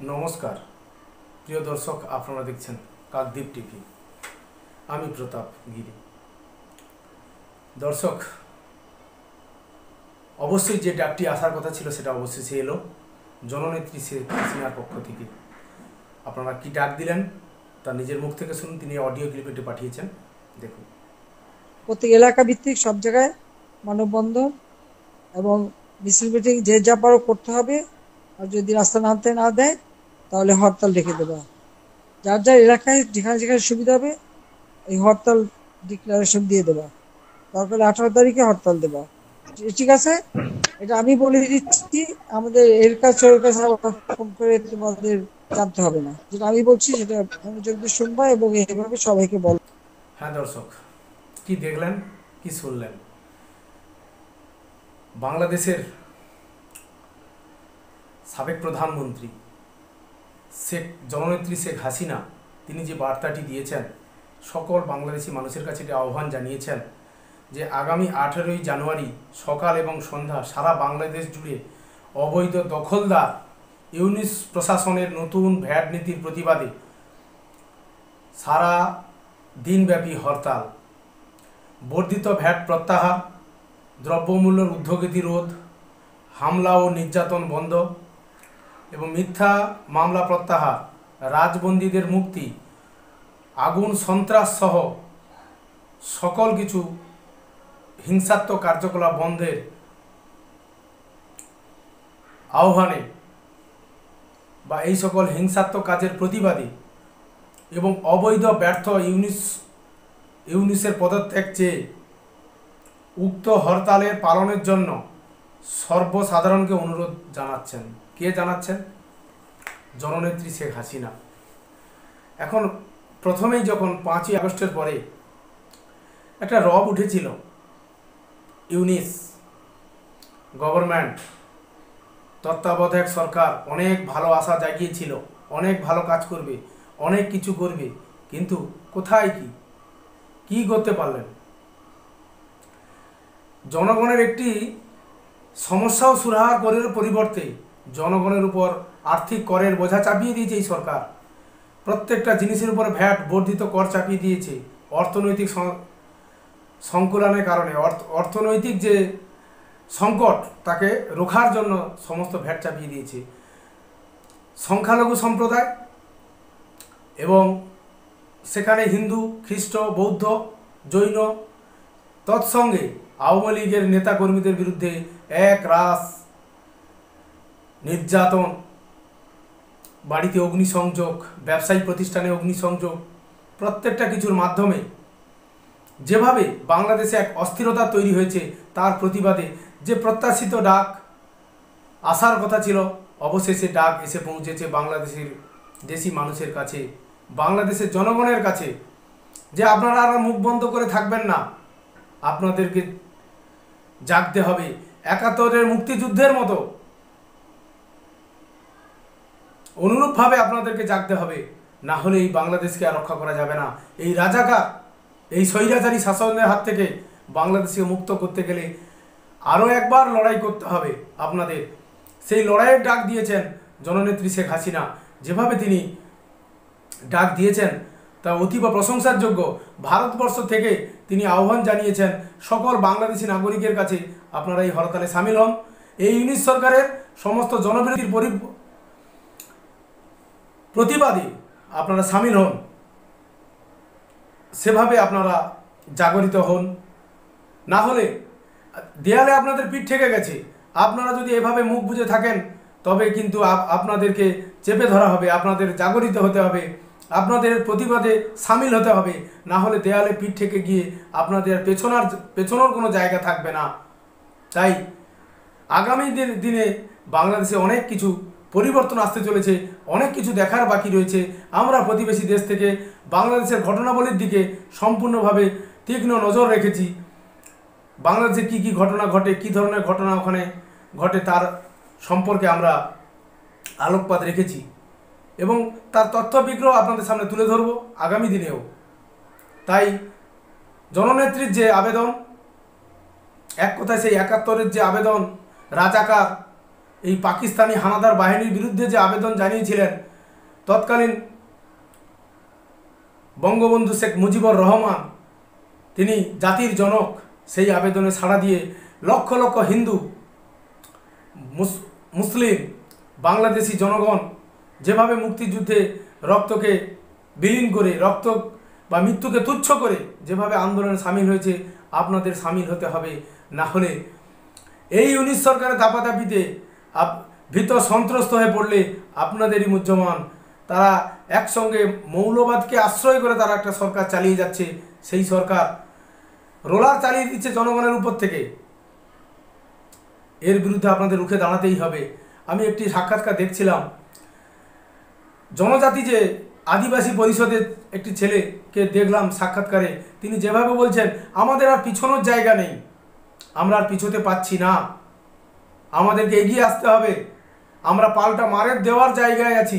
নমস্কার প্রিয় দর্শক, আপনারা দেখছেন কাকদ্বীপ টিভি। আমি প্রতাপ গিরি। দর্শক, অবশ্যই যে ডাকটি আসার কথা ছিল সেটা অবশেষে এলো জননেত্রী শেখ হাসিনার পক্ষ থেকে। আপনারা কি ডাক দিলেন তা নিজের মুখ থেকে শুনুন। তিনি অডিও ক্লিপে পাঠিয়েছেন, দেখুন। প্রতি এলাকা ভিত্তিক সব জায়গায় মানববন্ধন এবং মিছিল মিটিং যে যা পারো করতে হবে। আর যদি রাস্তা নামতে না দেয় তাহলে হরতাল ডেকে দেবা। যার যার এলাকায় যেখানে যেখানে সুবিধা হবে এই হরতাল ডিক্লারেশন দিয়ে দেবা। দরকার 18 তারিখে হরতাল দেবা। ঠিক আছে, এটা আমি বলে দিচ্ছি। আমাদের এর কাছে ওর কাছে ফোন করে তোমাদের জানতে হবে না। যেটা আমি বলছি সেটা মনোযোগ দিয়ে শুনবা এবং এইভাবে সবাইকে বল। হ্যাঁ দর্শক, কি দেখলেন, কি শুনলেন? বাংলাদেশের সাবেক প্রধানমন্ত্রী জননেত্রী শেখ হাসিনা তিনি যে বার্তাটি দিয়েছেন, সকল বাংলাদেশি মানুষের কাছে এটি আহ্বান জানিয়েছেন যে আগামী 18ই জানুয়ারি সকাল এবং সন্ধ্যা সারা বাংলাদেশ জুড়ে অবৈধ দখলদার ইউনিস প্রশাসনের নতুন ভ্যাট নীতির প্রতিবাদে সারা দিনব্যাপী হরতাল, বর্ধিত ভ্যাট প্রত্যাহার, দ্রব্যমূল্যের ঊর্ধ্বগতি রোধ, হামলা ও নির্যাতন বন্ধ এবং মিথ্যা মামলা প্রত্যাহার, রাজবন্দীদের মুক্তি, আগুন সন্ত্রাস সহ সকল কিছু হিংসাত্মক কার্যকলাপ বন্ধের আহ্বানে বা এই সকল হিংসাত্মক কাজের প্রতিবাদে এবং অবৈধ ব্যর্থ ইউনিসের পদত্যাগ চেয়ে উক্ত হরতালের পালনের জন্য সর্বসাধারণকে অনুরোধ জানাচ্ছেন। কে জানাচ্ছেন? জননেত্রী শেখ হাসিনা। এখন প্রথমেই যখন 5ই আগস্টের পরে একটা রব উঠেছিল, ইউনিস গভর্নমেন্ট তত্ত্বাবধায়ক সরকার অনেক ভালো আশা জাগিয়েছিল, অনেক ভালো কাজ করবে, অনেক কিছু করবে, কিন্তু কোথায় কি করতে পারলেন? জনগণের একটি সমস্যাও সুরাহা করার পরিবর্তে জনগণের উপর আর্থিক করের বোঝা চাপিয়ে দিয়েছে এই সরকার। প্রত্যেকটা জিনিসের উপর ভ্যাট বর্ধিত কর চাপিয়ে দিয়েছে। অর্থনৈতিক সংকুলনের কারণে অর্থনৈতিক যে সংকট তাকে রোখার জন্য সমস্ত ভ্যাট চাপিয়ে দিয়েছে। সংখ্যালঘু সম্প্রদায় এবং সেখানে হিন্দু, খ্রিস্ট, বৌদ্ধ, জৈন, তৎসঙ্গে আওয়ামী লীগের নেতাকর্মীদের বিরুদ্ধে এক রাস নির্যাতন, বাড়িতে অগ্নিসংযোগ, ব্যবসায়িক প্রতিষ্ঠানে অগ্নিসংযোগ, প্রত্যেকটা কিছুর মাধ্যমে যেভাবে বাংলাদেশে এক অস্থিরতা তৈরি হয়েছে তার প্রতিবাদে যে প্রত্যাশিত ডাক আসার কথা ছিল, অবশেষে ডাক এসে পৌঁছেছে বাংলাদেশের দেশি মানুষের কাছে, বাংলাদেশের জনগণের কাছে, যে আপনারা আর মুখ বন্ধ করে থাকবেন না, আপনাদেরকে জাগতে হবে 71-এর মুক্তিযুদ্ধের মতো। অনুরূপভাবে আপনাদেরকে জাগতে হবে, না হলে এই বাংলাদেশকে আর রক্ষা করা যাবে না। এই রাজাকার, এই স্বৈরাচারী শাসনের হাত থেকে বাংলাদেশকে মুক্ত করতে গেলে আরও একবার লড়াই করতে হবে আপনাদের। সেই লড়াইয়ের ডাক দিয়েছেন জননেত্রী শেখ হাসিনা। যেভাবে তিনি ডাক দিয়েছেন তা অতীব প্রশংসার যোগ্য। ভারতবর্ষ থেকে তিনি আহ্বান জানিয়েছেন সকল বাংলাদেশি নাগরিকের কাছে, আপনারা এই হরতালে সামিল হন, এই ইউনিস সরকারের সমস্ত জনবিরোধীর প্রতিবাদে আপনারা সামিল হন, সেভাবে আপনারা জাগরিত হন। না হলে দেয়ালে আপনাদের পিঠ ঠেকে গেছে। আপনারা যদি এভাবে মুখ বুজে থাকেন তবে কিন্তু আপনাদেরকে চেপে ধরা হবে, আপনাদের জাগরিত হতে হবে, আপনাদের প্রতিবাদে সামিল হতে হবে। না হলে দেয়ালে পিঠ ঠেকে গিয়ে আপনাদের পেছনের কোনো জায়গা থাকবে না। তাই আগামী দিনে বাংলাদেশে অনেক কিছু পরিবর্তন আসতে চলেছে, অনেক কিছু দেখার বাকি রয়েছে। আমরা প্রতিবেশী দেশ থেকে বাংলাদেশের ঘটনাবলীর দিকে সম্পূর্ণভাবে তীক্ষ্ণ নজর রেখেছি। বাংলাদেশে কি কি ঘটনা ঘটে, কি ধরনের ঘটনা ওখানে ঘটে তার সম্পর্কে আমরা আলোকপাত রেখেছি এবং তার তথ্য বিগ্রহ আপনাদের সামনে তুলে ধরব আগামী দিনেও। তাই জননেত্রীর যে আবেদন, এক কথায় সেই 71-এর যে আবেদন, রাজাকার এই পাকিস্তানি হানাদার বাহিনীর বিরুদ্ধে যে আবেদন জানিয়েছিলেন, তৎকালীন বঙ্গবন্ধু শেখ মুজিবুর রহমান, তিনি জাতির জনক, সেই আবেদনে সাড়া দিয়ে লক্ষ লক্ষ হিন্দু, মুসলিম, বাংলাদেশি জনগণ যেভাবে মুক্তিযুদ্ধে রক্তকে বিলীন করে, রক্ত বা মৃত্যুকে তুচ্ছ করে যেভাবে আন্দোলনে সামিল হয়েছে, আপনাদের সামিল হতে হবে। না হলে এই 19 সরকারের দাপাদাপিতে ভীত সন্ত্রস্ত হয়ে পড়লে আপনাদেরই মুহ্যমান। তারা একসঙ্গে মৌলবাদকে আশ্রয় করে তারা একটা সরকার চালিয়ে যাচ্ছে। সেই সরকার রোলার চালিয়ে দিচ্ছে জনগণের উপর থেকে। এর বিরুদ্ধে আপনাদের রুখে দাঁড়াতেই হবে। আমি একটি সাক্ষাৎকার দেখছিলাম, জনজাতি যে আদিবাসী পরিষদের একটি ছেলেকে দেখলাম সাক্ষাৎকারে, তিনি যেভাবে বলছেন, আমাদের আর পিছনোর জায়গা নেই, আমরা আর পিছোতে পাচ্ছি না, আমাদেরকে এগিয়ে আসতে হবে, আমরা পাল্টা মারের দেওয়ার জায়গায় আছি।